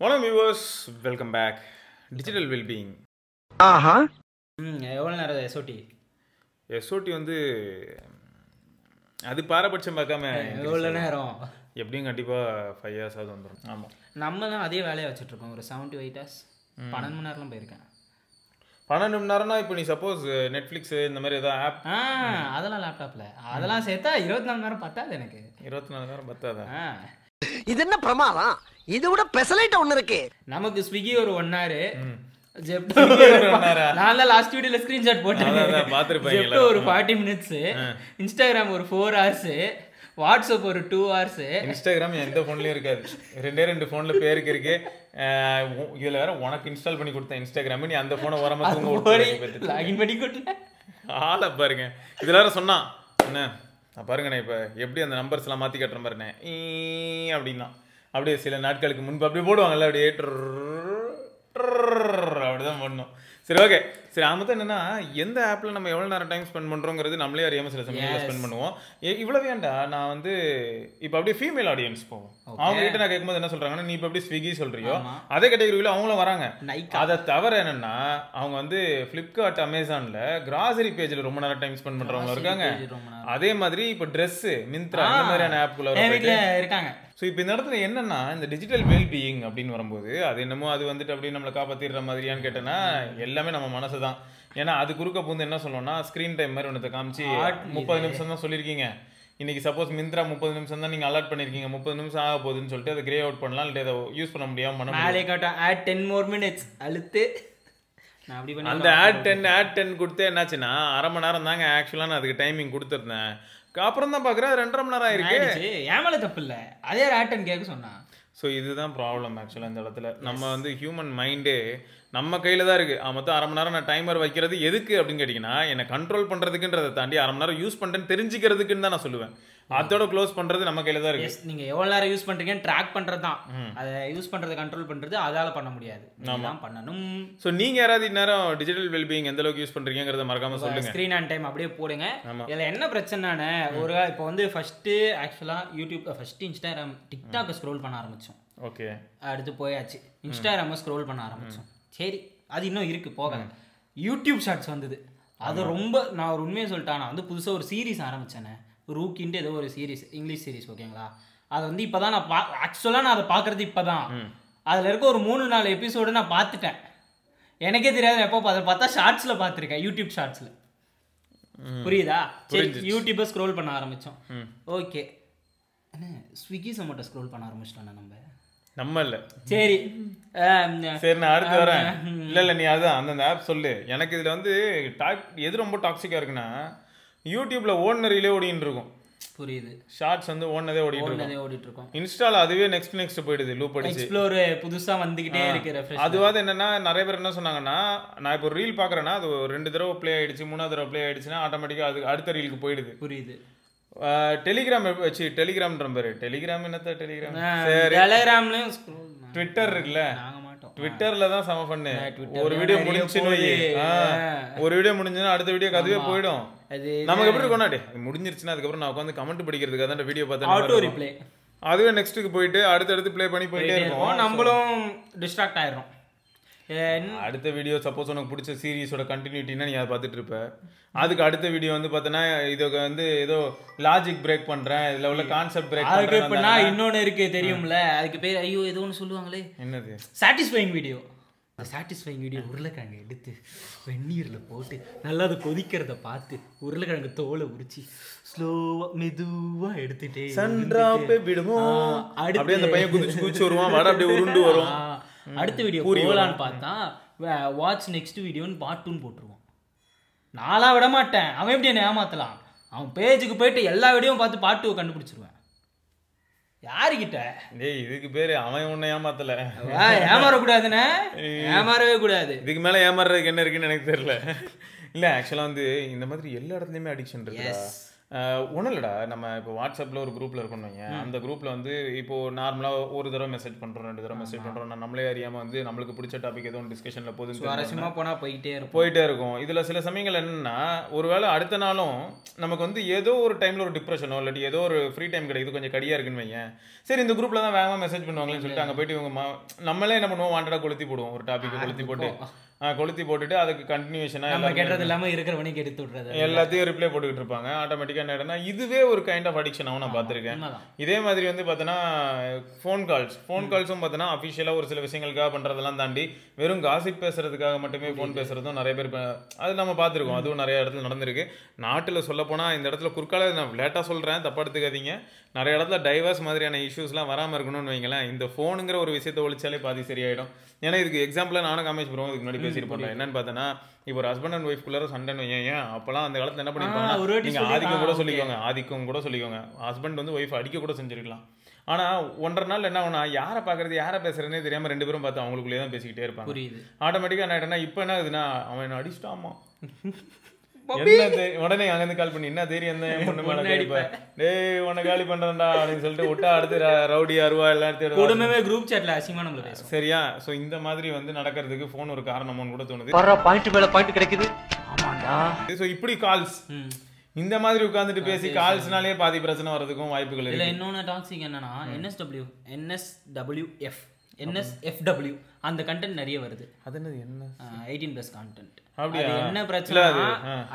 வணக்கம் viewers, welcome back. Digital wellbeing. எவ்வளோ நேரம் எஸ்ஓடி வந்து அது பாரபட்சம் பார்க்காம எவ்வளோ நேரம் எப்படியும் கண்டிப்பாக 5 years ஆகுது வந்துடும். ஆமாம், நம்ம தான் அதே வேலையை வச்சுட்ருக்கோம். ஒரு 7 to 8 hours 12 மணி நேரம்லாம் போயிருக்கேன். 12 மணி நேரம்னா இப்போ நீ சப்போஸ் நெட்ஃப்ளிக்ஸ் இந்த மாதிரி ஏதாவது ஆப் அதெல்லாம் லேப்டாப்பில் அதெல்லாம் சேர்த்தா 24 மணி நேரம் பத்தாது எனக்கு. 24 நேரம் பத்தாதா? இது என்ன பிரமாதம்? இது விட பெசலைட் ஒண்ணு இருக்கு. நமக்கு ஸ்விக்கி ஒரு 1 hour, நான் தான் லாஸ்ட் வீடியோல ஸ்கிரீன்ஷாட் போட்டேன் பார்த்துருப்பேன். ஜெப்டோ ஒரு 40 minutes, இன்ஸ்டாகிராம் ஒரு 4 hours, வாட்ஸ்அப் ஒரு 2 hours. இன்ஸ்டாகிராம் எந்த ஃபோன்லயும் இருக்காது, 2 ஃபோன்ல பேருக்கு இருக்கு. இதுல வேற உனக்கு இன்ஸ்டால் பண்ணி கொடுத்த இன்ஸ்டாகிராம் நீ அந்த போனை ஓரமா லாகின் பண்ணி கொடுத்த ஆளை பாருங்க. இதுல வேற சொன்னான் என்ன பாருங்கண்ணே, இப்போ எப்படி அந்த நம்பர்ஸ் எல்லாம் மாத்தி கட்டுற பாருண்ணே அப்படின்னா அப்படியே சில நாட்களுக்கு முன்பு அப்படியே போடுவாங்கல்ல, அப்படியே அப்படிதான் பண்ணணும். சரி, ஓகே. சரி, ஆமாம். என்னன்னா எந்த ஆப்ல நம்ம எவ்வளவு நேரம் டைம் ஸ்பெண்ட் பண்றோங்கிறது நம்மளே அறியாம சில சமயத்தில் ஸ்பெண்ட் பண்ணுவோம். இவ்வளவு வேண்டா. நான் வந்து இப்போ அப்படியே ஃபீமேல் ஆடியன்ஸ் போவோம். அவங்க கிட்ட நான் கேட்கும்போது என்ன சொல்றாங்கன்னா, நீ இப்போ அப்படியே ஸ்விக்கி சொல்றியோ அதே கேட்டகரியில அவங்களும் வராங்க. அதை தவிர என்னன்னா அவங்க வந்து பிளிப்கார்ட், அமேசான்ல கிராசரி பேஜ்ல ரொம்ப நேரம் டைம் ஸ்பெண்ட் பண்றவங்க இருக்காங்க. அதே மாதிரி இப்போ ட்ரெஸ், மிந்த்ரா இந்த மாதிரியான ஆப்குள்ள இருக்காங்க. ஸோ இப்போ இந்த இடத்துல என்னன்னா, இந்த டிஜிட்டல் வெல்பீயிங் அப்படின்னு வரும்போது அது என்னமோ அது வந்துட்டு அப்படியே நம்மளை காப்பாற்றிடுற மாதிரியான்னு கேட்டேன்னா எல்லாமே நம்ம மனசு தான். ஏன்னா அது குறுக்க பூந்து என்ன சொல்லணும்னா, ஸ்க்ரீன் டைம் மாதிரி ஒன்றத்தை காமிச்சு 30 நிமிஷம் தான் சொல்லியிருக்கீங்க. இன்னைக்கு சப்போஸ் மிந்த்ரா 30 நிமிஷம் தான் நீங்கள் அலர்ட் பண்ணியிருக்கீங்க, 30 நிமிஷம் ஆக போகுதுன்னு சொல்லிட்டு அதை கிரே அவுட் பண்ணலாம், இல்லை அதை யூஸ் பண்ண முடியாமல் add 10 more minutes அழுத்து அந்த ஆட் 10 கொடுத்தே என்னாச்சுன்னா 1/2 மணி நேரம் தாங்க ஆக்சுவலாக நான் அதுக்கு டைமிங் கொடுத்துருந்தேன். அப்புறம் தான் பார்க்குறேன் 2.5 மணி நேரம் ஆயிருக்கு. ஏமால தப்பு இல்லை, அதே ஆட்டன் கேட்க சொன்னா. ஸோ இதுதான் ப்ராப்ளம் ஆக்சுவலாக இந்த இடத்துல. நம்ம வந்து ஹியூமன் மைண்டே நம்ம கையில் தான் இருக்குது. மொத்தம் 1/2 மணி நேரம் நான் டைமர் வைக்கிறது எதுக்கு அப்படின்னு கேட்டிங்கன்னா, என்னை கண்ட்ரோல் பண்ணுறதுக்குன்றதை தாண்டி 1/2 மணி நேரம் யூஸ் பண்ணுறேன்னு தெரிஞ்சுக்கிறதுக்குன்னு தான் நான் சொல்லுவேன். அதோட க்ளோஸ் பண்ணுறது நம்ம கையில் தான் இருக்குது. நீங்கள் எவ்வளோ நேரம் யூஸ் பண்ணுறீங்கன்னு ட்ராக் பண்ணுறது தான். அதை யூஸ் பண்ணுறதை கண்ட்ரோல் பண்ணுறது அதால் பண்ண முடியாது, நம்ம பண்ணணும். ஸோ நீங்கள் யாராவது இந்நேரம் டிஜிட்டல் வெல்பீயிங் எந்த அளவுக்கு யூஸ் பண்ணுறீங்கிறத மறக்காம சொல்லுங்கள். ஸ்க்ரீன் ஆன் டைம் அப்படியே போடுங்க. இதில் என்ன பிரச்சனைனா, ஒரு இப்போ வந்து ஃபஸ்ட்டு ஆக்சுவலாக யூடியூப், ஃபஸ்ட்டு இன்ஸ்டாகிராம், டிக்டாக்கை ஸ்க்ரோல் பண்ண ஆரம்பித்தோம். ஓகே, அடுத்து போயாச்சு இன்ஸ்டாகிராமை ஸ்க்ரோல் பண்ண ஆரம்பித்தோம். சரி, அது இன்னும் இருக்குது போக. யூடியூப் ஷார்ட்ஸ் வந்தது. அது ரொம்ப, நான் ஒரு உண்மையை சொல்லிட்டேன், நான் வந்து புதுசாக ஒரு சீரீஸ் ஆரம்பித்தேனே, ரூக்கின்ட்டு ஏதோ ஒரு சீரீஸ், இங்கிலீஷ் சீரீஸ், ஓகேங்களா. அதை வந்து இப்போ தான் நான் ஆக்சுவலாக நான் அதை பார்க்குறது இப்போ தான். அதில் இருக்க ஒரு 3-4 எபிசோடு நான் பார்த்துட்டேன். எனக்கே தெரியாது எப்போ அதை பார்த்தா ஷார்ட்ஸில் பார்த்துருக்கேன், யூடியூப் ஷார்ட்ஸில். புரியுதா? சரி, யூடியூப்பை ஸ்க்ரோல் பண்ண ஆரம்பித்தோம். ஓகே, ஸ்விக்கி சொமேட்டோ ஸ்க்ரோல் பண்ண ஆரம்பிச்சிட்டோம் நம்ம இல்லை. சரி சரி, நான் அடுத்து வரேன். இல்லை நீ அதுதான் அந்தந்த ஆப் சொல்லு. எனக்கு இதில் வந்து எது ரொம்ப டாக்ஸிக்காக இருக்குன்னா, யூடியூப்ல ஓடுன ரீலே ஓடின்னு இருக்கும். புரியுது. ஷார்ட்ஸ் வந்து ஓடுனதே ஓடிட்டு இருக்கும். இன்ஸ்டால அதுவே நெக்ஸ்ட் போயிடுது, லூப் அடிச்சு எக்ஸ்ப்ளோர் புதுசா வந்துகிட்டே இருக்கு. ரெஃப்ரெஷ் அதுவாது என்னன்னா, நிறைய பேர் என்ன சொன்னாங்கன்னா, நான் இப்போ ரீல் பாக்குறேன்னா அது 2 தடவை ப்ளே ஆயிடுச்சு, 3ஆவது தடவை ப்ளே ஆயிடுச்சுன்னா ஆட்டோமேட்டிக்கா அது அடுத்த ரீலுக்கு போயிடுது. புரியுது. டெலிகிராம் வச்சு டெலிகிராம் நம்பர் டெலிகிராம் என்னத்த டெலிகிராம், டெலிகிராம்லயும் ட்விட்டர் இருக்குல்ல, நாங்க மாட்டோம். ட்விட்டர்ல தான் சம பண்ணு. ஒரு வீடியோ முடிஞ்சுன்னா அடுத்த வீடியோக்கு அதுவே போயிடும். நமக்கு எப்படி கொண்டாடி முடிஞ்சிருச்சுன்னா அதுக்கப்புறம் நான் உட்காந்து கமெண்ட் படிக்கிறதுக்காக தான் வீடியோ பார்த்தேன். அதுவே நெக்ஸ்ட்டுக்கு போயிட்டு அடுத்தடுத்து ப்ளே பண்ணி போயிட்டே இருக்கும். நம்மளும் டிஸ்ட்ராக்ட் ஆயிடும். அடுத்த வீடியோ சப்போஸ் உனக்கு பிடிச்ச சீரீஸோட கண்டினியூட்டினா நீ அதை பார்த்துட்டு இருப்ப. அதுக்கு அடுத்த வீடியோ வந்து பார்த்தனா இதுக்கு வந்து ஏதோ லாஜிக் பிரேக் பண்றேன், இதுல உள்ள கான்செப்ட் பிரேக் பண்றேன். இன்னொன்னு இருக்கு தெரியும்ல, அதுக்கு பேர் ஐயோ ஏதோ ஒன்று சொல்லுவாங்களே, என்னது? Satisfying video. சாட்டிஸ்ஃபைங் வீடியோ உருளைக்கிழங்கு எடுத்து வெந்நீரில் போட்டு நல்லா அதை கொதிக்கிறத பார்த்து உருளைக்கிழங்கு தோலை உரிச்சு ஸ்லோவா மெதுவா எடுத்துட்டே சன்ட்ராப்பே விடுவோம். அப்படியே அந்த பையன் குதிச்சு வருவான், வட அப்படியே உருண்டு வரும். அடுத்த வீடியோ போகலான்னு பார்த்தா வாட்ச் நெக்ஸ்ட் வீடியோன்னு பார்ட் 2 போட்டுருவான். நான்லாம் விட மாட்டேன். அவன் எப்படி என்ன ஏமாத்தலாம்? அவன் பேஜுக்கு போயிட்டு எல்லா வீடியோவும் பார்த்து பார்ட் 2 கண்டுபிடிச்சிருவேன். யாருக்கிட்ட? டேய், இதுக்கு பேரு அவன் உன்னை ஏமாத்தல. ஏமாறக்கூடாதுன்னு, ஏமாறவே கூடாது. இதுக்கு மேல ஏமாறுறதுக்கு என்ன இருக்குன்னு எனக்கு தெரியல. இல்ல ஆக்சுவலா வந்து இந்த மாதிரி எல்லா இடத்துலயுமே அடிக்ஷன் இருக்குடா. ஒன்றும் இல்லைடா, நம்ம இப்போ வாட்ஸ்அப்பில் ஒரு குரூப்பில் இருக்கணும் வைங்க, அந்த குரூப்பில் வந்து இப்போது நார்மலாக ஒரு தடவை மெசேஜ் பண்ணுறோம், 2 தடவை மெசேஜ் பண்ணுறோம், நம்மளே அறியாமல் வந்து நம்மளுக்கு பிடிச்ச டாபிக் எதுவும் டிஸ்கஷனில் போதுன்னு சுவாரஸ்யமாக போனால் போயிட்டே இருக்கும். இதில் சில சமயங்கள் என்னென்னா, ஒருவேளை அடுத்த நாளும் நமக்கு வந்து ஏதோ ஒரு டைமில் ஒரு டிப்ரெஷனோ இல்லாட்டி ஏதோ ஒரு ஃப்ரீ டைம் கிடைக்குது, கொஞ்சம் கடியாக இருக்குன்னு வைங்க, சரி இந்த குரூப்பில் தான் வேகமாக மெசேஜ் பண்ணுவாங்களேன்னு சொல்லிட்டு அங்கே போயிட்டு இவங்க நம்மளே என்ன பண்ணுவோம், வாண்டடாக கொளுத்தி போடுவோம், ஒரு டாப்பிக்கை கொளுத்தி போட்டுட்டு அதுக்கு கண்டினியூஷனாக கேட்டது இல்லாமல் இருக்கிறவனைக்கு எடுத்து விட்றது, எல்லாத்தையும் ரிப்ளை போட்டுக்கிட்டு இருப்பாங்க. ஆட்டோமேட்டிக்காக என்ன ஆகிடும்னா இதுவே ஒரு கைண்ட் ஆஃப் அடிக்ஷனாகவும் நான் பார்த்துருக்கேன். இதே மாதிரி வந்து பார்த்தோன்னா ஃபோன் கால்ஸும் பார்த்தோன்னா அஃபிஷியலாக ஒரு சில விஷயங்களுக்காக பண்ணுறதெல்லாம் தாண்டி வெறும் காசிப் பேசுறதுக்காக மட்டுமே ஃபோன் பேசுறதும் நிறைய பேர் அது நம்ம பார்த்துருக்கோம். அதுவும் நிறைய இடத்துல நடந்திருக்கு. நாட்டில் சொல்லப்போனால் இந்த இடத்துல குறுக்கால நான் லேட்டாக சொல்கிறேன், தப்பா எடுத்துக்காதீங்க, நிறைய இடத்துல டைவர்ஸ் மாதிரியான இஷ்யூஸ்லாம் வராமல் இருக்கணும்னு வைங்களேன். இந்த ஃபோனுங்கிற ஒரு விஷயத்தை ஒழிச்சாலே பாதி சரியாயிடும். ஏன்னா இதுக்கு எக்ஸாம்பிளாக நானும் காமிச்சு போகிறோம், இதுக்கு முன்னாடி பேசியிருப்பேன். என்னன்னு பார்த்தோன்னா, இப்போ ஒரு ஹஸ்பண்ட் அண்ட் ஒய்ஃப்குள்ளார சண்டைன்னு வைங்க, அப்போலாம் அந்த காலத்தில் என்ன பண்ணிருப்பாங்க, நீங்கள் ஆதிக்கம் கூட சொல்லிக்கோங்க, ஹஸ்பண்ட் வந்து ஒய்ஃப் அடிக்க கூட செஞ்சிருக்கலாம். ஆனால் 1.5 நாள் என்ன ஆகுனா, யாரை பார்க்கறது யாரை பேசுறதுனே தெரியாமல் 2 பேரும் பார்த்து அவங்களுக்குள்ளேயே தான் பேசிக்கிட்டே இருப்பாங்க. ஆட்டோமேட்டிக்காக என்ன ஆகிட்டனா, இப்போ என்ன ஆகுதுன்னா, அவன் என்ன அடிச்சிட்டாமா, உடனே அங்கிருந்து கால் பண்ணி என்ன தெரியும் பொண்ணு மேல டேய் உன்னை காலி பண்றேன்டா அப்படின்னு சொல்லிட்டு விட்டா அடுத்து ரவுடி அருவா எல்லாத்தையும் குரூப் சாட்ல அசிங்கமா நம்மள பேசும். சரியா? சோ இந்த மாதிரி வந்து நடக்கிறதுக்கு போன் ஒரு காரணம்னு கூட தோணுது. பாயிண்ட் மேல பாயிண்ட் கிடைக்குது. ஆமாண்டா. சோ இப்படி கால்ஸ் இந்த மாதிரி உட்கார்ந்துட்டு பேசி கால்ஸ்னாலே பாதி பிரச்சனை வரதுக்கும் வாய்ப்புகள் இருக்கு. இல்ல இன்னொன்னு டாக்ஸிக் என்னன்னா NSFW அந்த கண்டென்ட் நிறைய வருது. அது என்னது? என்ன 18+ கண்டென்ட். அப்படியே என்ன பிரச்சனை,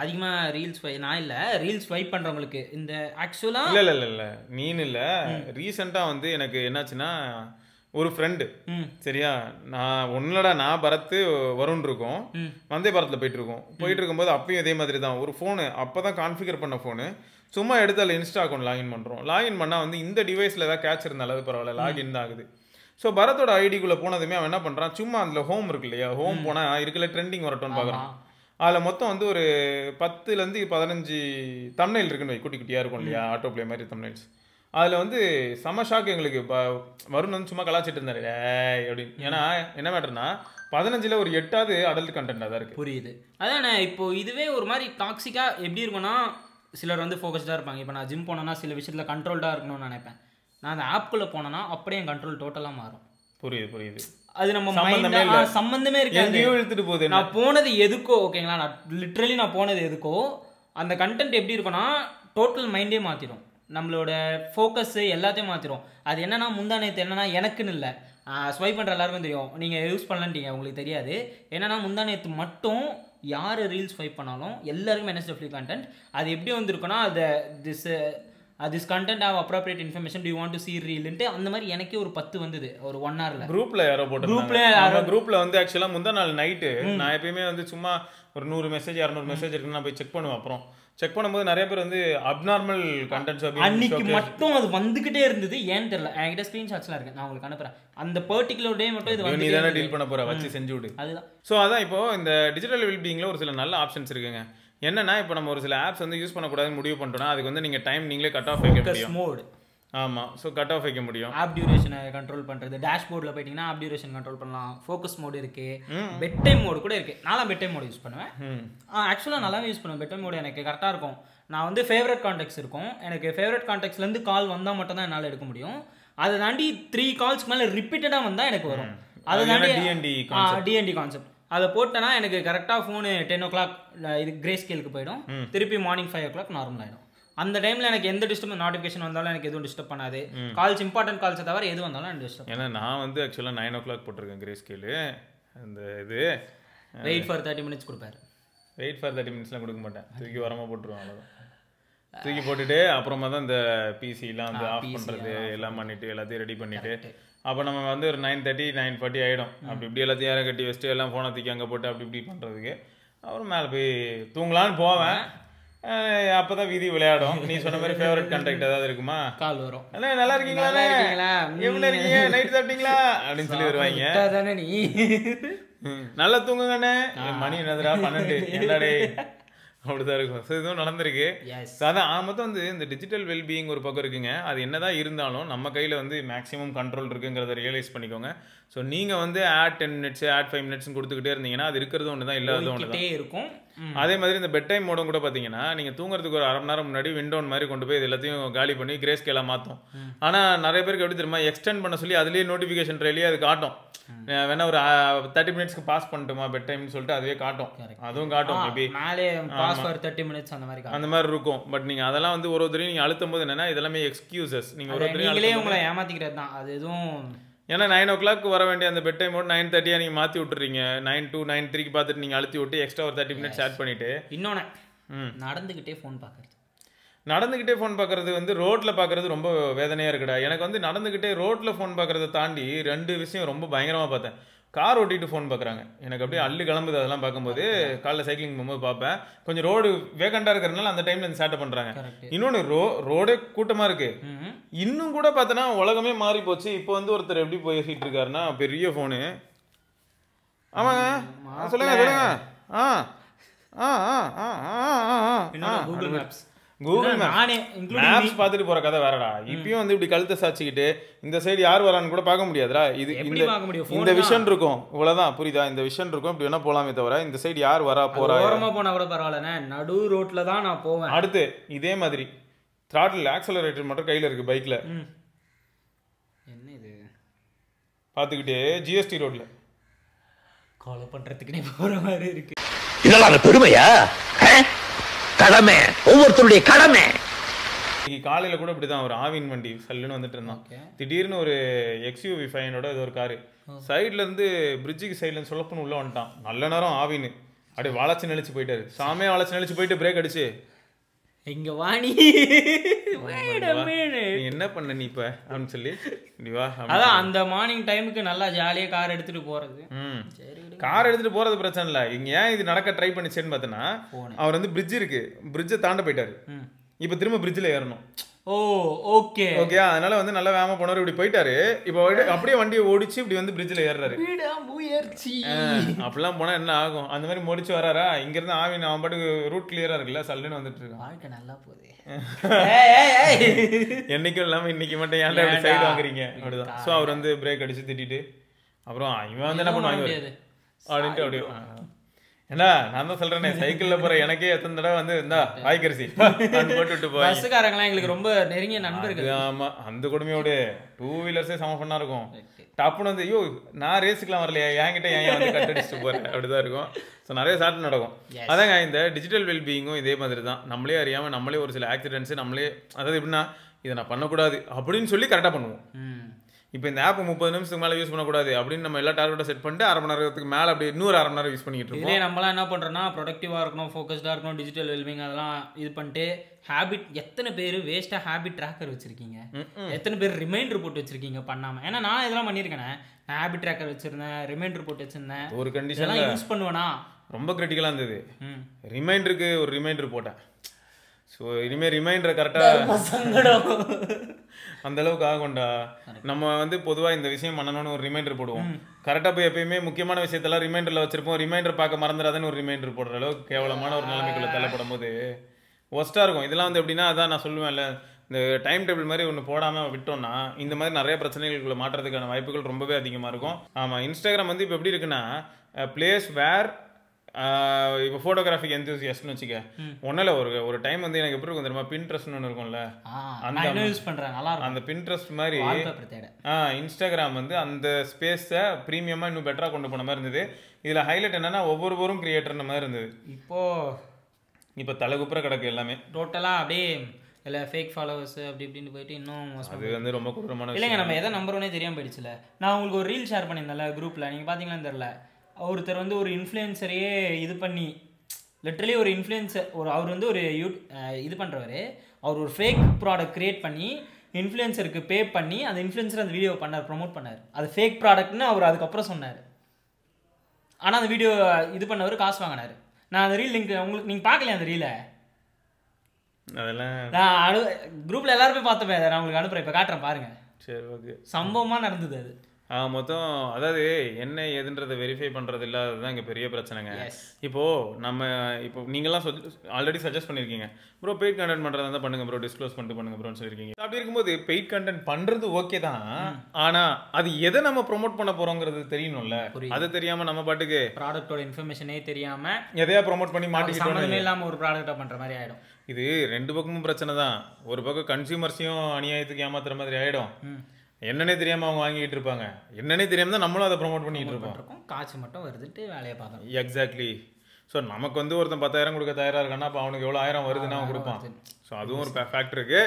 அதிகமா ரீல்ஸ் நான் இல்ல ரீல்ஸ் ஸ்வைப் பண்றவங்களுக்கு இந்த ஆக்சுவலா இல்ல நீன் இல்ல ரீசெண்டா வந்து எனக்கு என்னாச்சுன்னா, ஒரு ஃப்ரெண்டு சரியா, நான் பரத் வருண் இருக்கோம், வந்தே பாரத்தில் போயிட்டு இருக்கும்போது அப்பயும் இதே மாதிரி தான் ஒரு ஃபோனு, அப்போதான் கான்ஃபிகர் பண்ண ஃபோனு, சும்மா எடுத்து அதில் இன்ஸ்டா அக்கௌண்ட் லாகின் பண்ணுறோம். லாகின் பண்ணால் வந்து இந்த டிவைஸில் ஏதாவது கேட்ச் இருந்தாலும் அது பரவாயில்ல, லாகின் தான் ஆகுது. ஸோ பரத்தோட ஐடிக்குள்ளே போனதுமே அவன் என்ன பண்ணுறான், சும்மா அதில் ஹோம் இருக்கு இல்லையா, ஹோம் போனால் இருக்குல்ல ட்ரெண்டிங் வரட்டும்னு பார்க்குறான். அதில் மொத்தம் வந்து ஒரு 10 to 15 தம்ப்நெயில் இருக்குன்னு குட்டி குட்டியாக இருக்கும் இல்லையா, ஆட்டோ பிளே மாதிரி தம்ப்நெயில்ஸ். அதில் வந்து செம ஷாக் எங்களுக்கு. வருண் வந்து சும்மா கலாச்சிட்டு இருந்தாரு அப்படின்னு. ஏன்னா என்ன மேட்டர்னா 15ல் ஒரு 8வது அடல்ட் கண்டென்ட்டாக தான் இருக்குது. புரியுது. அதானே இப்போ இதுவே ஒரு மாதிரி டாக்ஸிக்காக எப்படி இருக்குன்னா, சிலர் வந்து ஃபோக்கஸ்டாக இருப்பாங்க. இப்போ நான் ஜிம் போனேன்னா சில விஷயத்தில் கண்ட்ரோல்டாக இருக்கணும்னு நினைப்பேன். நான் அந்த ஆப்குள்ளே போனேன்னா அப்படியே என் கண்ட்ரோல் டோட்டலாக மாறும். புரியுது. அது நம்ம சம்பந்தமே இருக்காது, எடுத்துட்டு போகுது. நான் போனது எதுக்கோ ஓகேங்களா, நான் லிட்ரலி நான் போனது எதுக்கோ அந்த கண்டென்ட் எப்படி இருக்குன்னா டோட்டல் மைண்டே மாற்றிடும், நம்மளோட ஃபோக்கஸ்ஸு எல்லாத்தையும் மாற்றிடும். அது என்னன்னா முந்தானேத்து என்னன்னா எனக்குன்னு இல்லை, ஸ்வைப் பண்ணுற எல்லாருக்கும் தெரியும், நீங்கள் யூஸ் பண்ணலன்ட்டீங்க உங்களுக்கு தெரியாது. என்னன்னா முந்தானேத்து மட்டும் யார் ரீல்ஸ் ஸ்வைப் பண்ணாலும் எல்லாருக்கும் NSFW கண்டென்ட். அது எப்படி வந்துருக்குன்னா, அது this content have appropriate information, do you want to see reel ன்ட்டு அந்த மாதிரி எனக்கே ஒரு 10 வந்தது ஒரு 1 hourல. குரூப்ல யாரோ போட்டு குரூப்ல வந்து ஆக்சுவலா முந்தா நாள் நைட்டு நான் எப்பயுமே வந்து சும்மா ஒரு 100 மெசேஜ் 200 மெசேஜ் இருக்குன்னு நான் போய் செக் பண்ணுவேன். அப்புறம் செக் பண்ணும்போது நிறைய பேர் வந்து அப்நார்மல் கண்டென்ட்ஸ் அன்னைக்கு மட்டும் அது வந்துகிட்டே இருந்தது. ஏன்னு தெரியல, என்கிட்ட ஸ்கிரீன்ஷாட்ஸ்லாம் இருக்கு, நான் உங்களுக்கு அனுப்புறேன். அந்த பர்டிகுலர் டே மட்டும் இது வந்து நீ தானே டீல் பண்ண போற, வச்சு செஞ்சு விடு. அதுதான். ஸோ அதான் இப்போ இந்த டிஜிட்டல் வெல்பீயிங்ல ஒரு சில நல்ல ஆப்ஷன்ஸ் இருக்குங்க. என்னன்னா இப்போ நம்ம ஒரு சில ஆப்ஸ் வந்து யூஸ் பண்ணக்கூடாதுன்னு முடிவு பண்ணிட்டோம்னா அதுக்கு வந்து நீங்கள் டைம் நீங்களே கட் ஆஃப் வைக்க முடியும். மோட் ஆமாம், ஸோ கட் ஆஃப் வைக்க முடியும். ஆப் டியூரேஷனை கண்ட்ரோல் பண்ணுறது, டேஷ்போர்டில் போயிட்டீங்கன்னா ஆப் டியூரேஷன் கண்ட்ரோல் பண்ணலாம். ஃபோக்கஸ் மோடு இருக்குது, பெட் டைம் மோடு கூட இருக்குது. நான்லாம் பெட் டைம் மோடு யூஸ் பண்ணுவேன். ஆக்சுவலாக நல்லாவே யூஸ் பண்ணுவேன். பெட் டைம் மோடு எனக்கு கரெக்டாக இருக்கும். நான் வந்து ஃபேவரட் கான்டாக்ட்ஸ் இருக்கும், எனக்கு ஃபேவரட் கான்டாக்ட்ஸ்லேருந்து கால் வந்தால் மட்டும் தான் என்னால் எடுக்க முடியும். அதை தாண்டி 3 கால்ஸ்க்கு மேலே ரிப்பீட்டடாக வந்தால் எனக்கு வரும். அதை தாண்டி டிஎன்டி கான்செப்ட் அதை போட்டேன்னா எனக்கு கரெக்டாக ஃபோனு 10 o'clock இது கிரே ஸ்கேலுக்கு போயிடும். திருப்பி மார்னிங் 5 o'clock நார்மல் ஆகிடும். அந்த டைமில் எனக்கு எந்த டிஸ்டர்ப் நோட்டிஃபிகேஷன் வந்தாலும் எனக்கு எதுவும் டிஸ்டர்ப் பண்ணாது. கால்ஸ் இம்பார்ட்டன்ட் கால்ஸை தவிர எது வந்தாலும் எனக்கு டிஸ்டர்ப். ஏன்னா நான் வந்து ஆக்சுவலாக 9 o'clock போட்டிருக்கேன் கிரே ஸ்கேலு. அந்த இது வெயிட் ஃபார் 30 minutes கொடுப்பாரு. வெயிட் ஃபார் 30 minutesலாம் கொடுக்க மாட்டேன், தூக்கி வரமாக போட்டுருவேன். அவ்வளோதான், தூக்கி போட்டுட்டு அப்புறமா தான் இந்த பிசிலாம் வந்து ஆஃப் பண்ணுறது எல்லாம் பண்ணிவிட்டு எல்லாத்தையும் ரெடி பண்ணிவிட்டு அப்போ நம்ம வந்து ஒரு 9:30 9:40 ஆகிடும். அப்படி இப்படி எல்லாத்தையும் யாரை கட்டி வச்சுட்டு எல்லாம் ஃபோனை தூக்கி அங்கே போட்டு அப்படி இப்படி பண்ணுறதுக்கு அப்புறம் மேலே போய் தூங்கலான்னு போவேன். அப்போ தான் வீதி விளையாடும். நீ சொன்ன மாதிரி ஃபேவரட் கான்டாக்ட் ஏதாவது இருக்குமா, கால் வரும். அண்ணே நல்லா இருக்கீங்களா, எப்படி இருக்கீங்க, நைட்டு சாப்பிட்டீங்களா அப்படின்னு சொல்லி வருவாங்க. தானே நீ நல்லா தூங்குங்கண்ணே, மணி என்னதுடா 12 என்னடே அப்படிதான் இருக்கும். ஸோ இதுவும் நடந்திருக்கு. அதான் மொத்தம் வந்து இந்த டிஜிட்டல் வெல்பீயிங் ஒரு பக்கம் இருக்குங்க. அது என்னதான் இருந்தாலும் நம்ம கையில் வந்து மேக்ஸிமம் கண்ட்ரோல் இருக்குங்கிறத ரியலைஸ் பண்ணிக்கோங்க. ஸோ நீங்கள் வந்து ஆட் 10 minutes ஆட் 5 minutes கொடுத்துக்கிட்டே இருந்தீங்கன்னா அது இருக்கிறது ஒன்று தான், இல்லாத ஒன்று தான் இருக்கும். அதே மாதிரி இந்த பெட் டைம் மோடும் கூட பார்த்தீங்கன்னா நீங்கள் தூங்குறதுக்கு ஒரு 1/2 மணி நேரம் முன்னாடி விண்டோன் மாதிரி கொண்டு போய் இது எல்லாத்தையும் காலி பண்ணி கிரே ஸ்கேலாக மாற்றும். ஆனால் நிறைய பேருக்கு எப்படி தெரியுமா, எக்ஸ்டெண்ட் பண்ண சொல்லி அதுலேயே நோட்டிஃபிகேஷன் ட்ரெயிலே அது காட்டும். வேணா ஒரு 30 minutesக்கு பாஸ் பண்ணிட்டுமா பெட் டைம்னு சொல்லிட்டு அதுவே காட்டும். அதுவும் காட்டும். மேபி மேலே பாஸ் ஃபார் 30 minutes அந்த மாதிரி இருக்கும். பட் நீங்கள் அதெல்லாம் வந்து ஒரு தடவை நீங்கள் அழுத்தும் போது என்னன்னா இதெல்லாமே எக்ஸ்கியூசஸ். நீங்கள் ஒரு நீங்களே உங்களை ஏமாத்திக்கிறது தான் அது. எதுவும் ஏன்னா 9 o'clock வர வேண்டிய அந்த பெட் டைம் 9:30 நீங்கள் மாற்றி விட்டுறீங்க. 9 to 9:03 பார்த்துட்டு நீங்கள் அழுத்தி விட்டு எக்ஸ்ட்ரா ஒரு 30 minutes ஆட் பண்ணிட்டு இன்னொன்று நடந்துக்கிட்டே ஃபோன் பார்க்குறது. நடந்துக்கிட்டே ஃபோன் பார்க்குறது வந்து ரோட்டில் பார்க்குறது ரொம்ப வேதனையாக இருக்குடா. எனக்கு வந்து நடந்துக்கிட்டே ரோட்டில் ஃபோன் பார்க்குறத தாண்டி 2 விஷயம் ரொம்ப பயங்கரமாக பார்த்தேன். கார் ஓட்டிட்டு ஃபோன் பார்க்குறாங்க. எனக்கு அப்படியே அள்ளு கிளம்புது அதெல்லாம் பார்க்கும்போது. காலைல சைக்கிளிங் போகும்போது பார்ப்பேன். கொஞ்சம் ரோடு வேகண்டாக இருக்கிறதுனால அந்த டைமில் இந்த சேட்டை பண்ணுறாங்க. இன்னொன்று ரோடே கூட்டமாக இருக்குது. இன்னும் கூட பார்த்தோன்னா உலகமே மாறி போச்சு. இப்போ வந்து ஒருத்தர் எப்படி போயிட்டு இருக்காருன்னா பெரிய ஃபோனு. ஆமாங்க சொல்லுங்க சொல்லுங்க. கூகுள் மேப்ஸ் கூகுள் மேப்ஸ் பார்த்துட்டு போற கதை வேறடா. இப்பயும் வந்து இப்படி கழுத்தை சாச்சிக்கிட்டு இந்த சைடு யார் வரான்னு கூட பார்க்க முடியாதுடா. இது இந்த விஷன் இருக்கும், இவ்வளவுதான் புரியுதா? இந்த விஷன் இருக்கும், இப்படி வேணா போலாமே தவிர இந்த சைடு யார் வரா போறா ஓரமா போனா கூட பரவாயில்லண்ணே, நடு ரோட்ல தான் நான் போவேன். அடுத்து இதே மாதிரி த்ராட்டில் ஆக்சலரேட்டர் மட்டும் கையில இருக்கு பைக்ல. என்ன இது பார்த்துக்கிட்டே ஜிஎஸ்டி ரோட்ல கால் பண்றதுக்குனே போற மாதிரி இருக்கு. இதெல்லாம் பெருமையா? கடமை, ஒவ்வொருத்தருடைய கடமை. காலையில கூட இப்படிதான் ஒரு ஆவின் வண்டி சல்லுன்னு வந்துட்டு இருந்தான். திடீர்னு ஒரு XUV 500 ஏதோ ஒரு காரு சைட்ல இருந்து பிரிட்ஜுக்கு சைட்ல இருந்து சொல்லப்பன்னு உள்ள வந்துட்டான். நல்ல நேரம் ஆவின்னு அப்படியே வளைச்சு நெளிச்சு போயிட்டாரு. சாமே வளைச்சு நெளிச்சு போயிட்டு பிரேக் அடிச்சு இங்க வாணி என்ன பண்ண நீ இப்ப அப்படின்னு சொல்லி வா. அதான் அந்த மார்னிங் டைமுக்கு நல்லா ஜாலியா கார் எடுத்துட்டு போறது. கார் எடுத்துட்டு போறது பிரச்சனை இல்ல. இங்க ஏன் இது நடக்க ட்ரை பண்ணிச்சேன்னு பார்த்தனா, அவர் வந்து பிரிட்ஜ் இருக்கு, பிரிட்ஜை தாண்ட போயிட்டாரு. இப்ப திரும்ப பிரிட்ஜ்ல ஏறணும். ஓ ஓகே ஓகே. அதனால வந்து நல்ல வேகமா போனவர் இப்படி போயிட்டாரு. இப்போ அப்படியே வண்டியை ஓடிச்சு இப்படி வந்து பிரிட்ஜ்ல ஏறாரு. அப்படிலாம் போனா என்ன ஆகும்? அந்த மாதிரி முடிச்சு வராரா? இங்க இருந்து ஆவின் அவன் பாட்டுக்கு ரூட் கிளியரா இருக்குல்ல, சல்லுன்னு வந்துட்டு இருக்கான். வாழ்க்கை நல்லா போகுது. என்னைக்கும் இல்லாம இன்னைக்கு மட்டும் ஏன்டா இப்படி சைடு வாங்குறீங்க அப்படிதான். ஸோ அவர் வந்து பிரேக் அடிச்சு திட்டிட்டு அப்புறம் இவன் வந்து என்ன பண்ணுவாங்க அப்படின்ட்டு அப்படியே என்ன நான் தான் சொல்றேனே, சைக்கிள்ல போற எனக்கே எத்தனை தடவை வந்து இந்தா வாய்க்கரிசி போட்டு விட்டு போய் பஸ்ஸுக்காரங்களாம் எங்களுக்கு ரொம்ப நெருங்கிய நண்பர்கள். ஆமா, அந்த கொடுமையோடு 2 வீலர்ஸே சம பண்ணா இருக்கும். டப்புன்னு வந்து ஐயோ நான் ரேஸுக்குலாம் வரலையா, என்கிட்ட ஏன் வந்து கட்டடிச்சுட்டு போறேன் அப்படிதான் இருக்கும். ஸோ நிறைய சாட்டு நடக்கும். அதாங்க இந்த டிஜிட்டல் வெல்பீயிங்கும் இதே மாதிரி தான். நம்மளே அறியாம நம்மளே ஒரு சில ஆக்சிடென்ட்ஸ் நம்மளே, அதாவது எப்படின்னா இதை நான் பண்ணக்கூடாது அப்படின்னு சொல்லி கரெக்டாக பண்ணுவோம். இப்போ இந்த ஆப் 30 நிமிஷத்துக்கு மேலே யூஸ் பண்ணக்கூடாது அப்படின்னு நம்ம எல்லா டார்கெட்டை செட் பண்ணிட்டு 1/2 மணி நேரத்துக்கு மேலே அப்படி இன்னொரு 1/2 மணி நேரம் யூஸ் பண்ணிட்டு இருக்கோம். இதே நம்மளாம் என்ன பண்ணுறோன்னா ப்ரொடக்டிவாக இருக்கணும், ஃபோக்கஸ்டாக இருக்கணும், டிஜிட்டல் வெல்பிங் அதெல்லாம் இது பண்ணிட்டு ஹேபிட். எத்தனை பேர் வேஸ்ட்டாக ஹேபிட் ட்ராக்கர் வச்சிருக்கீங்க? எத்தனை பேர் ரிமைண்டர் போட்டு வச்சிருக்கீங்க பண்ணாமல்? ஏன்னா நான் இதெல்லாம் பண்ணியிருக்கேனே, நான் ஹேபிட் ட்ராக்கர் வச்சிருந்தேன், ரிமைண்டர் போட்டு வச்சிருந்தேன். ஒரு கண்டிஷன் யூஸ் பண்ணுவேனா ரொம்ப கிரிட்டிக்கலாக இருந்தது. ரிமைண்டருக்கு ஒரு ரிமைண்டர் போட்டேன். ஸோ இனிமேல் ரிமைண்டரை கரெக்டாக அந்த அளவுக்கு ஆகும்டா. நம்ம வந்து பொதுவாக இந்த விஷயம் பண்ணணும்னு ஒரு ரிமைண்டர் போடுவோம். கரெக்டாக போய் எப்பயுமே முக்கியமான விஷயத்தெல்லாம் ரிமைண்டரில் வச்சிருப்போம். ரிமைண்டர் பார்க்க மறந்துடாதுன்னு ஒரு ரிமைண்டர் போடுற அளவுக்கு கேவலமான ஒரு நிலைமைக்குள்ள தள்ளப்படும் போது ஒஸ்ட்டாக இருக்கும். இதெல்லாம் வந்து எப்படின்னா அதான் நான் சொல்லுவேன்ல, இந்த டைம் டேபிள் மாதிரி ஒன்று போடாமல் விட்டோம்னா இந்த மாதிரி நிறைய பிரச்சனைகளுக்குள்ள மாற்றுறதுக்கான வாய்ப்புகள் ரொம்பவே அதிகமாக இருக்கும். ஆமாம், இன்ஸ்டாகிராம் வந்து இப்போ எப்படி இருக்குன்னா பிளேஸ் வேர் இப்போ ஃபோட்டோகிராஃபிக் எந்தூசியஸ்ட்னு வச்சுக்க. ஒன்றும் இல்லை, ஒரு டைம் வந்து எனக்கு எப்படி இருக்கும் தெரியுமா, பின்ட்ரெஸ்ட்னு ஒன்று இருக்கும்ல, அந்த யூஸ் பண்ணுறேன் நல்லா இருக்கும். அந்த பின்ட்ரெஸ்ட் மாதிரி இன்ஸ்டாகிராம் வந்து அந்த ஸ்பேஸை ப்ரீமியமாக இன்னும் பெட்டராக கொண்டு போன மாதிரி இருந்தது. இதில் ஹைலைட் என்னன்னா ஒவ்வொருவரும் கிரியேட்டர்ன மாதிரி இருந்தது. இப்போ தலைகுப்புற கிடக்கு எல்லாமே டோட்டலாக அப்படியே இல்லை ஃபேக் ஃபாலோவர்ஸ் அப்படி இப்படின்னு போயிட்டு இன்னும் அது வந்து ரொம்ப கொடூரமான இல்லைங்க. நம்ம எதை நம்புறோன்னே தெரியாமல் போயிடுச்சுல. நான் உங்களுக்கு ஒரு ரீல் ஷேர் பண்ணியிருந்தேன்ல குரூப்பில், நீங்கள் பார்த்தீங்களான்னு தெரில. ஒருத்தர் வந்து ஒரு இன்ஃப்ளூயன்சரையே இது பண்ணி லிட்ரலி ஒரு இன்ஃப்ளூயன்சர் அவர் வந்து ஒரு இது பண்ணுறவர், அவர் ஒரு ஃபேக் ப்ராடக்ட் க்ரியேட் பண்ணி இன்ஃப்ளூயன்சருக்கு பே பண்ணி அந்த இன்ஃப்ளூயன்சர் அந்த வீடியோ பண்ணார், ப்ரொமோட் பண்ணார். அது ஃபேக் ப்ராடக்ட்னு அவர் அதுக்கப்புறம் சொன்னார். ஆனால் அந்த வீடியோ இது பண்ணவர் காசு வாங்கினார். நான் அந்த ரீல் லிங்க் உங்களுக்கு நீங்கள் பார்க்கலையா? அந்த ரீலை அதெல்லாம் நான் குரூப்பில் எல்லாருமே பார்த்தோமே, அதை நான் உங்களுக்கு அனுப்புகிறேன், இப்போ காட்டுறேன் பாருங்கள். சரி ஓகே. சம்பவமாக நடந்தது அது. மொத்தம் அதாவது என்ன ஏதுன்றதை வெரிஃபை பண்ணுறது இல்லாதது இங்கே பெரிய பிரச்சனைங்க. இப்போ நீங்களாம் ஆல்ரெடி சஜஸ்ட் பண்ணியிருக்கீங்க ப்ரோ பெய்ட் கண்டென்ட் பண்ணுறதா இருந்தால் பண்ணுங்க ப்ரோ, டிஸ்க்ளோஸ் பண்ணிட்டு பண்ணுங்க ப்ரோன்னு சொல்லியிருக்கீங்க. அப்படி இருக்கும்போது பெய்ட் கண்டென்ட் பண்ணுறது ஓகே தான், ஆனால் அது எதை நம்ம ப்ரொமோட் பண்ண போகிறோங்கிறது தெரியணும்ல. அது தெரியாமல் நம்ம பாட்டுக்கு ப்ராடக்ட்டோட இன்ஃபர்மேஷனே தெரியாமல் எதையா ப்ரொமோட் பண்ணி மாட்டிக்கிட்டோம் இல்லாமல் ஒரு ப்ராடக்ட்டை பண்ணுற மாதிரி ஆகிடும். இது ரெண்டு பக்கமும் பிரச்சனை தான். ஒரு பக்கம் கன்சியூமர்ஸையும் அநியாயத்துக்கு ஏமாத்துற மாதிரி ஆகிடும். என்னன்னே தெரியாமல் அவங்க வாங்கிட்டு இருப்பாங்க, என்னன்னே தெரியாமல் தான் நம்மளும் அதை ப்ரொமோட் பண்ணிட்டு இருப்போம். காசு மட்டும் வருதுட்டு வேலையை பார்க்கணும். எக்ஸாக்ட்லி. ஸோ நமக்கு வந்து ஒருத்தன் 10,000 கொடுக்க தயாராக இருக்கான்னா அப்போ அவனுக்கு எவ்வளோ 1000 வருதுன்னா அவன் கொடுப்பான். ஸோ அதுவும் ஒரு ஃபேக்ட் இருக்குது.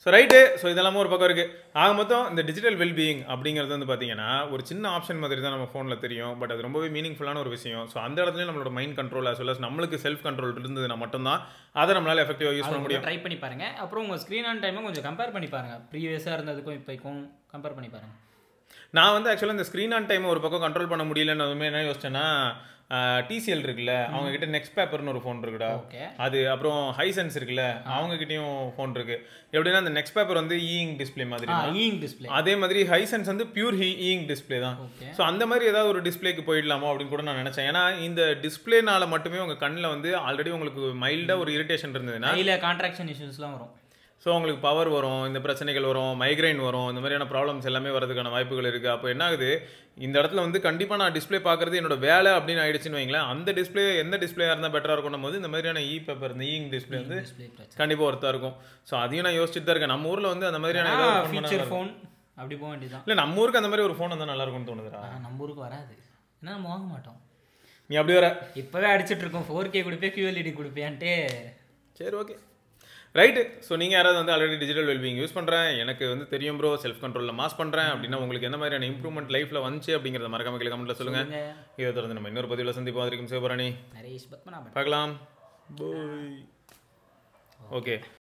So right. ஸோ இதெல்லாமே ஒரு பக்கம் இருக்குது. ஆக மொத்தம் இந்த டிஜிட்டல் வெல்பீயிங் அப்படிங்கிறது வந்து பார்த்தீங்கன்னா ஒரு சின்ன ஆப்ஷன் மாதிரி தான் நம்ம ஃபோனில் தெரியும், பட் அது ரொம்பவே மீனிங்ஃபுல்லான ஒரு விஷயம். ஸோ அந்த இடத்துலையும் நம்மளோட mind control as well as நம்மளுக்கு செல்ஃப் கண்ட்ரோல் இருந்ததுன்னா மட்டும்தான் அதை நம்மளால் எஃபெக்டிவாக யூஸ் பண்ண முடியும். ட்ரை பண்ணி பாருங்கள். அப்புறம் உங்கள் ஸ்க்ரீன் ஆன் டைமும் கொஞ்சம் கம்பேர் பண்ணி பாருங்கள். ப்ரீவியஸாக இருந்ததுக்கும் இப்போக்கும் கம்பேர் பண்ணி பாருங்கள். நான் வந்து ஆக்சுவலாக இந்த ஸ்க்ரீன் ஆன் டைம் ஒரு பக்கம் கண்ட்ரோல் பண்ண முடியலன்னு என்ன யோசிச்சேன்னா, டிசிஎல் இருக்குல்ல, அவங்க கிட்ட நெக்ஸ்ட் பேப்பர்னு ஒரு ஃபோன் இருக்குடா, அது அப்புறம் ஹைசென்ஸ் இருக்குல்ல, அவங்க கிட்டயும் ஃபோன் இருக்கு. எப்படின்னா அந்த நெக்ஸ்ட் பேப்பர் வந்து ஈயிங் டிஸ்பிளே மாதிரி, அதே மாதிரி ஹைசென்ஸ் வந்து பியூர் ஈயிங் டிஸ்பிளே தான். ஸோ அந்த மாதிரி ஏதாவது ஒரு டிஸ்பிளேக்கு போயிடலாமோ அப்படின்னு கூட நான் நினைச்சேன். ஏன்னா இந்த டிஸ்பிளேனால மட்டுமே உங்க கண்ணில் வந்து ஆல்ரெடி உங்களுக்கு மைல்டா ஒரு இரிட்டேஷன் இருந்ததுன்னா கான்ட்ராக்ஷன் இஷ்யூஸ்லாம் வரும். ஸோ உங்களுக்கு பவர் வரும், இந்த பிரச்சனைகள் வரும், மைக்ரைன் வரும், இந்த மாதிரியான ப்ராப்ளம்ஸ் எல்லாமே வரதுக்கான வாய்ப்புகள் இருக்குது. அப்போ என்ன ஆகுது, இந்த இடத்துல வந்து கண்டிப்பாக நான் டிஸ்பிளே பார்க்குறது என்னோட வேலை அப்படின்னு ஆயிடுச்சுன்னு வைங்களேன். அந்த டிஸ்பிளே எந்த டிஸ்பிளேயாக இருந்தால் பெட்டராக இருக்கும் போது இந்த மாதிரியான பேப்பர் இந்த ஈயிங் டிஸ்பிளே வந்து கண்டிப்பாக ஒர்த்தாக இருக்கும். ஸோ அதையும் நான் யோசிச்சுட்டு தான் இருக்கேன். நம்ம ஊரில் வந்து அந்த மாதிரியான ஃபோன் அப்படி போக வேண்டியதான். இல்லை நம்ம ஊருக்கு அந்த மாதிரி ஒரு ஃபோன் வந்து நல்லா இருக்கும்னு தோணுதுடா. நம்ம ஊருக்கு வராது, ஏன்னா நம்ம வாங்க மாட்டோம். நீ அப்படி வர இப்போவே அடிச்சுட்டு இருக்கோம் 4K கொடுப்பேன் QLED கொடுப்பேன்ட்டு. சரி ஓகே ரைட்டு. ஸோ நீங்கள் யாராவது வந்து ஆல்ரெடி டிஜிட்டல் வெல்பீயிங் யூஸ் பண்ணுறேன், எனக்கு வந்து தெரியும் ப்ரோ செல்ஃப் கண்ட்ரோலில் மாஸ் பண்ணுறேன் அப்படின்னா உங்களுக்கு என்ன மாதிரியான இம்ப்ரூவ்மெண்ட் லைஃப்பில் வந்துச்சு அப்படிங்கிறத மறக்காம கமெண்ட்டில் சொல்லுங்கள். இதை தொடர்ந்து நம்ம இன்னொரு பதிவில் சந்திப்போம். வரைக்கும் சிவபரணி பார்க்கலாம். ஓகே.